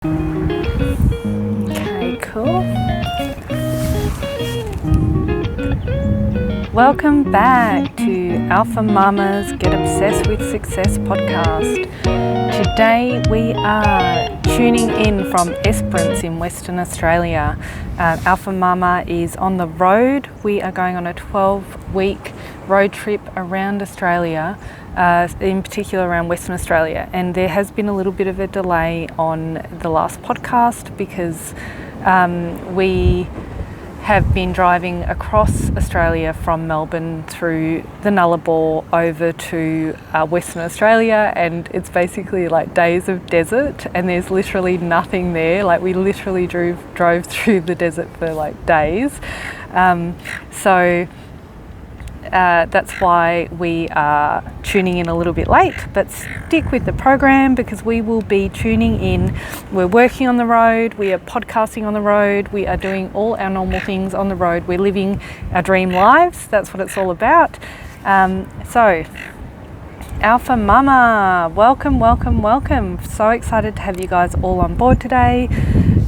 Okay, cool. Welcome back to Alpha Mama's Get Obsessed with Success podcast. Today we are tuning in from Esperance in Western Australia. Alpha Mama is on the road. We are going on a 12-week road trip around Australia, in particular around Western Australia, and there has been a little bit of a delay on the last podcast because we have been driving across Australia from Melbourne through the Nullarbor over to Western Australia, and it's basically like days of desert and there's literally nothing there. Like we literally drove through the desert for like days. That's why we are tuning in a little bit late, but stick with the program because we will be tuning in. We're working on the road, we are podcasting on the road, we are doing all our normal things on the road. We're living our dream lives. That's what it's all about. So Alpha Mama, welcome. So excited to have you guys all on board today.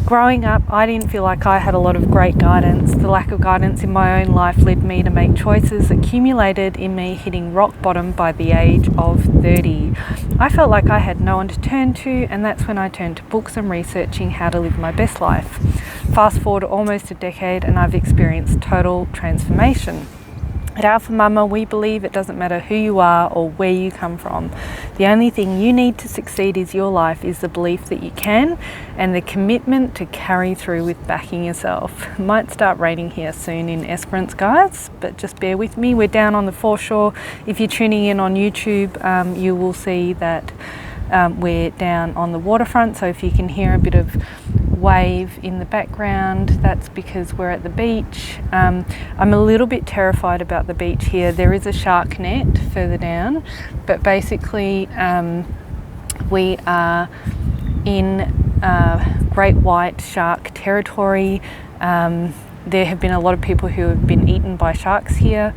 Growing up, I didn't feel like I had a lot of great guidance. The lack of guidance in my own life led me to make choices that accumulated in me hitting rock bottom by the age of 30. I felt like I had no one to turn to, and that's when I turned to books and researching how to live my best life. Fast forward almost a decade and I've experienced total transformation. At Alpha Mama, we believe it doesn't matter who you are or where you come from. The only thing you need to succeed is your life, is the belief that you can and the commitment to carry through with backing yourself. It might start raining here soon in Esperance, guys, but just bear with me. We're down on the foreshore. If you're tuning in on YouTube, you will see that we're down on the waterfront, so if you can hear a bit of wave in the background, that's because we're at the beach. I'm a little bit terrified about the beach here. There is a shark net further down, but basically we are in great white shark territory. There have been a lot of people who have been eaten by sharks here.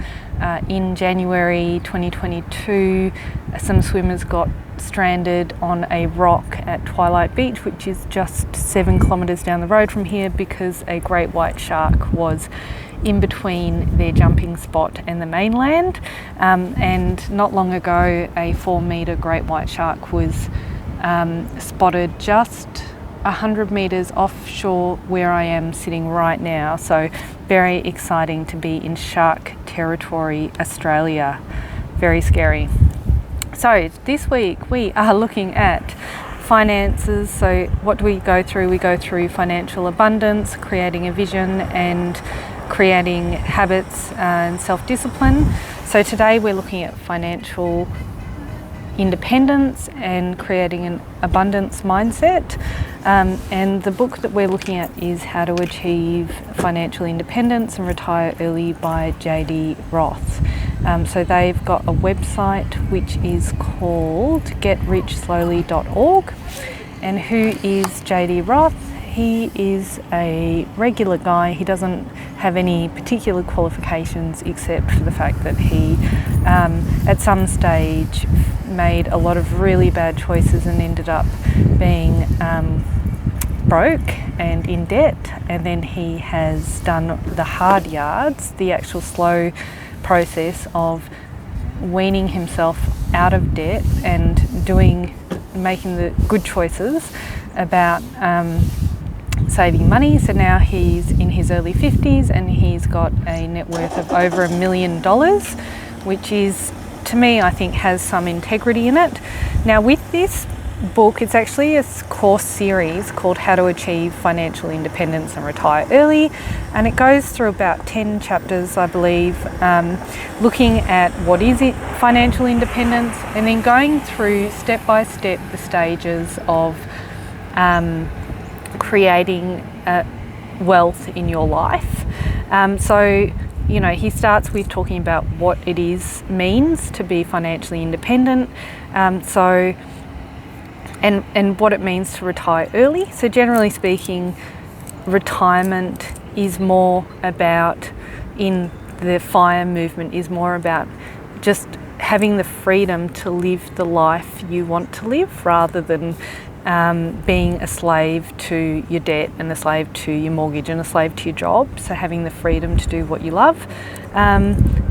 In January 2022, some swimmers got stranded on a rock at Twilight Beach, which is just 7 kilometres down the road from here, because a great white shark was in between their jumping spot and the mainland. And not long ago, a 4-metre great white shark was spotted just 100 metres offshore where I am sitting right now. So very exciting to be in shark territory, Australia. Very scary. So this week we are looking at finances. So what do we go through? We go through financial abundance, creating a vision, and creating habits and self-discipline. So today we're looking at financial independence and creating an abundance mindset. And the book that we're looking at is How to Achieve Financial Independence and Retire Early by J.D. Roth. So they've got a website which is called getrichslowly.org. And who is J.D. Roth? He is a regular guy. He doesn't have any particular qualifications except for the fact that he, at some stage, made a lot of really bad choices and ended up being broke and in debt. And then he has done the hard yards, the actual slow process of weaning himself out of debt and making the good choices about saving money. So now he's in his early 50s and he's got a net worth of over $1 million, which is, to me, I think has some integrity in it. Now with this book, it's actually a course series called How to Achieve Financial Independence and Retire Early, and it goes through about 10 chapters, I believe, looking at what is it, financial independence, and then going through step by step the stages of creating wealth in your life. So you know, he starts with talking about what it means to be financially independent. And what it means to retire early. So generally speaking, retirement is more about, in the FIRE movement, is more about just having the freedom to live the life you want to live rather than being a slave to your debt and a slave to your mortgage and a slave to your job. So having the freedom to do what you love.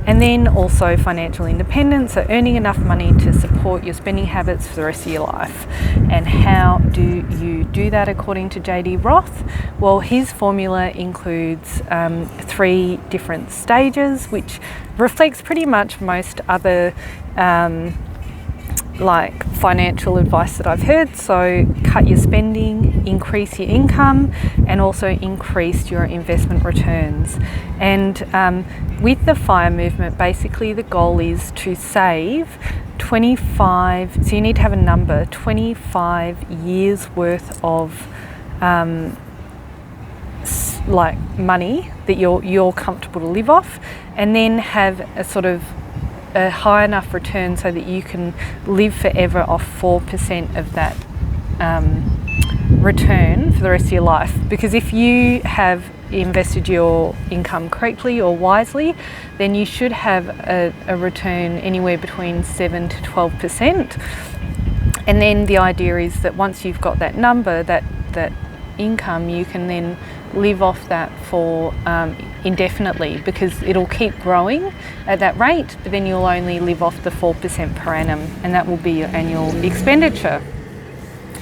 And then also financial independence, so earning enough money to support your spending habits for the rest of your life. And how do you do that according to JD Roth? Well, his formula includes 3 different stages, which reflects pretty much most other like financial advice that I've heard. So cut your spending, increase your income, and also increase your investment returns. And with the FIRE movement, basically the goal is to save 25, so you need to have a number, 25 years worth of like money that you're comfortable to live off, and then have a sort of a high enough return so that you can live forever off 4% of that return for the rest of your life. Because if you have invested your income correctly or wisely, then you should have a return anywhere between 7 to 12%. And then the idea is that once you've got that number, that income, you can then live off that for indefinitely, because it'll keep growing at that rate, but then you'll only live off the 4% per annum, and that will be your annual expenditure.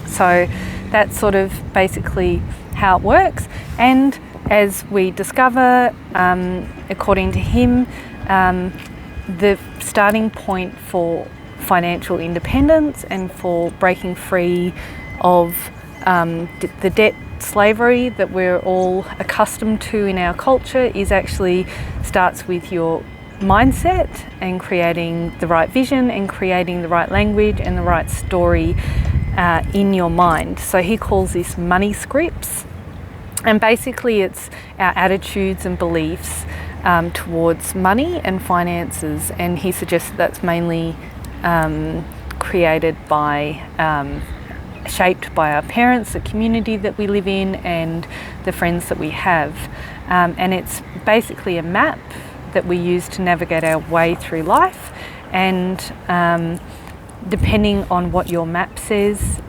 So that's sort of basically how it works. And as we discover, according to him, the starting point for financial independence and for breaking free of the debt slavery that we're all accustomed to in our culture is actually starts with your mindset and creating the right vision and creating the right language and the right story in your mind. So he calls this money scripts, and basically it's our attitudes and beliefs towards money and finances, and he suggests that's mainly created by shaped by our parents, the community that we live in, and the friends that we have. And it's basically a map that we use to navigate our way through life. And depending on what your map says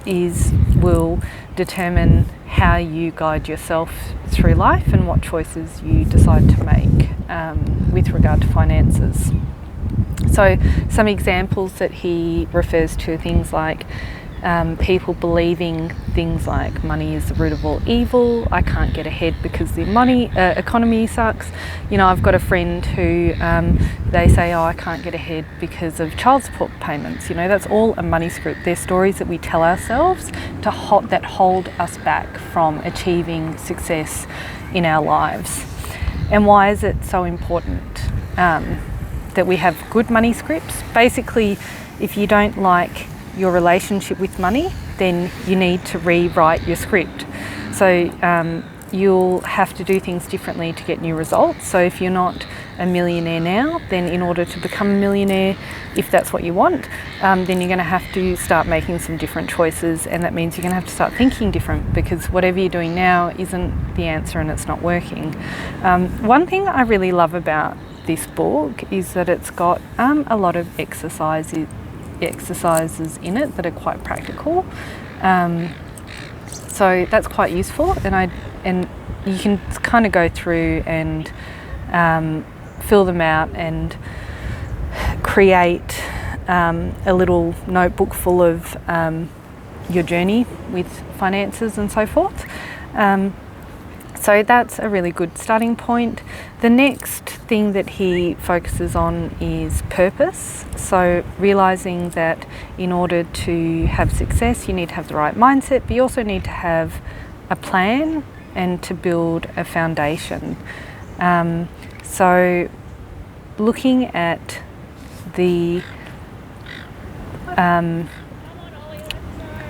will determine how you guide yourself through life and what choices you decide to make with regard to finances. So some examples that he refers to are things like people believing things like money is the root of all evil. I can't get ahead because the economy sucks. You know, I've got a friend who they say, oh, I can't get ahead because of child support payments. You know, that's all a money script. They're stories that we tell ourselves that hold us back from achieving success in our lives. And why is it so important that we have good money scripts? Basically, if you don't like your relationship with money, then you need to rewrite your script. So you'll have to do things differently to get new results. So if you're not a millionaire now, then in order to become a millionaire, if that's what you want, then you're going to have to start making some different choices, and that means you're going to have to start thinking different, because whatever you're doing now isn't the answer and it's not working. One thing I really love about this book is that it's got a lot of exercises in it that are quite practical, so that's quite useful, and you can kind of go through and fill them out and create a little notebook full of your journey with finances and so forth. So that's a really good starting point. The next thing that he focuses on is purpose. So realizing that in order to have success, you need to have the right mindset, but you also need to have a plan and to build a foundation. So looking at the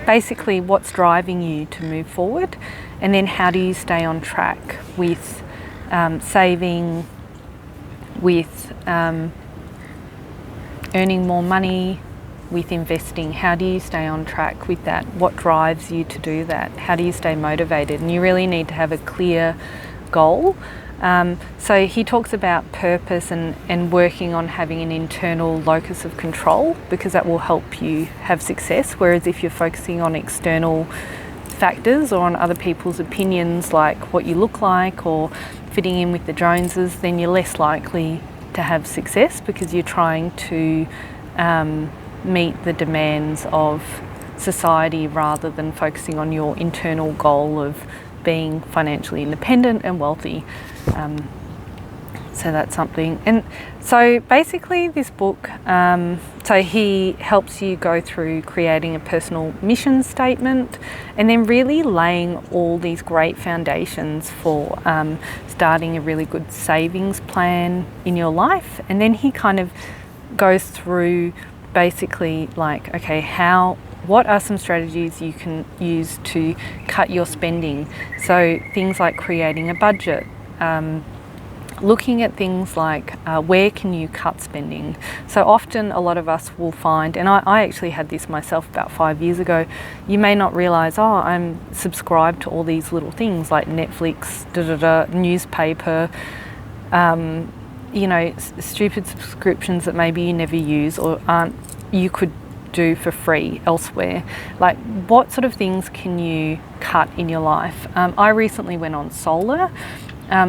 basically what's driving you to move forward, and then how do you stay on track with saving, with earning more money, with investing. How do you stay on track with that? What drives you to do that? How do you stay motivated? And you really need to have a clear goal So he talks about purpose and working on having an internal locus of control, because that will help you have success. Whereas if you're focusing on external factors or on other people's opinions, like what you look like or fitting in with the Joneses, then you're less likely to have success, because you're trying to meet the demands of society rather than focusing on your internal goal of being financially independent and wealthy. So that's something. And so basically this book, so he helps you go through creating a personal mission statement and then really laying all these great foundations for starting a really good savings plan in your life. And then he kind of goes through basically like, okay, what are some strategies you can use to cut your spending? So things like creating a budget, looking at things like where can you cut spending. So often a lot of us will find, and I actually had this myself about 5 years ago, you may not realise, I'm subscribed to all these little things like Netflix, newspaper, stupid subscriptions that maybe you never use or you could do for free elsewhere. Like, what sort of things can you cut in your life? I recently went on solar.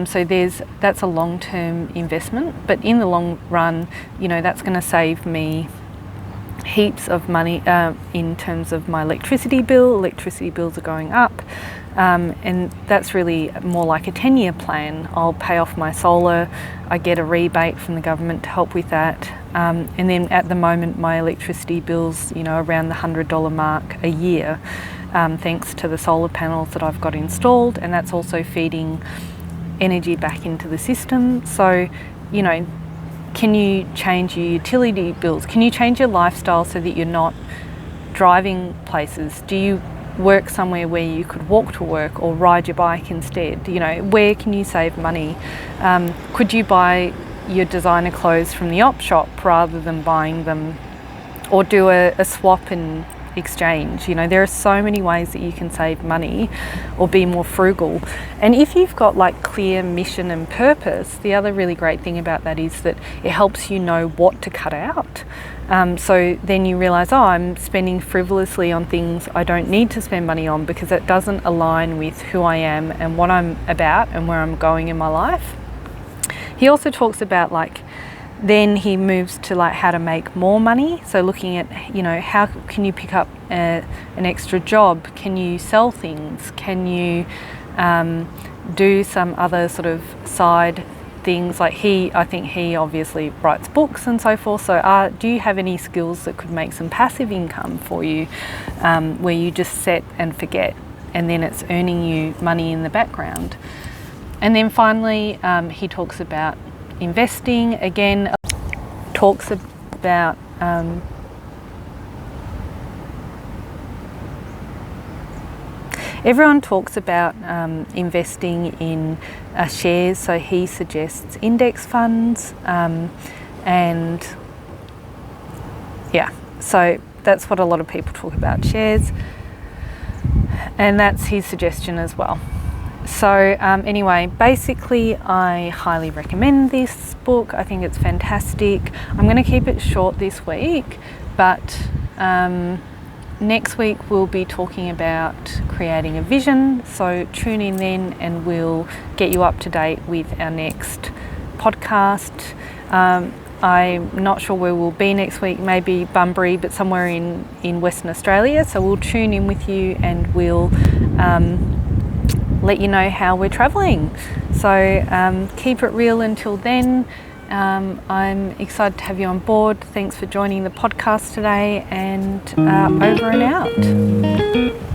So that's a long-term investment, but in the long run, that's going to save me heaps of money in terms of my electricity bill. Electricity bills are going up, and that's really more like a 10-year plan. I'll pay off my solar, I get a rebate from the government to help with that, and then at the moment my electricity bill's around the $100 mark a year, thanks to the solar panels that I've got installed, and that's also feeding energy back into the system. So, can you change your utility bills? Can you change your lifestyle so that you're not driving places? Do you work somewhere where you could walk to work or ride your bike instead? Where can you save money? Could you buy your designer clothes from the op shop rather than buying them, or do a swap and exchange? There are so many ways that you can save money or be more frugal. And if you've got like clear mission and purpose, the other really great thing about that is that it helps you know what to cut out. So then you realize, I'm spending frivolously on things I don't need to spend money on because it doesn't align with who I am and what I'm about and where I'm going in my life. He also talks about then he moves to how to make more money. So looking at, how can you pick up an extra job? Can you sell things? Can you do some other sort of side things? I think he obviously writes books and so forth. So do you have any skills that could make some passive income for you, where you just set and forget, and then it's earning you money in the background? And then finally, he talks about investing. Again, talks about everyone talks about investing in shares. So he suggests index funds, and so that's what a lot of people talk about, shares, and that's his suggestion as well. So anyway, basically I highly recommend this book. I think it's fantastic. I'm going to keep it short this week, but next week we'll be talking about creating a vision. So tune in then and we'll get you up to date with our next podcast. I'm not sure where we'll be next week, maybe Bunbury, but somewhere in Western Australia. So we'll tune in with you and we'll let you know how we're travelling. So keep it real until then. I'm excited to have you on board. Thanks for joining the podcast today, and over and out.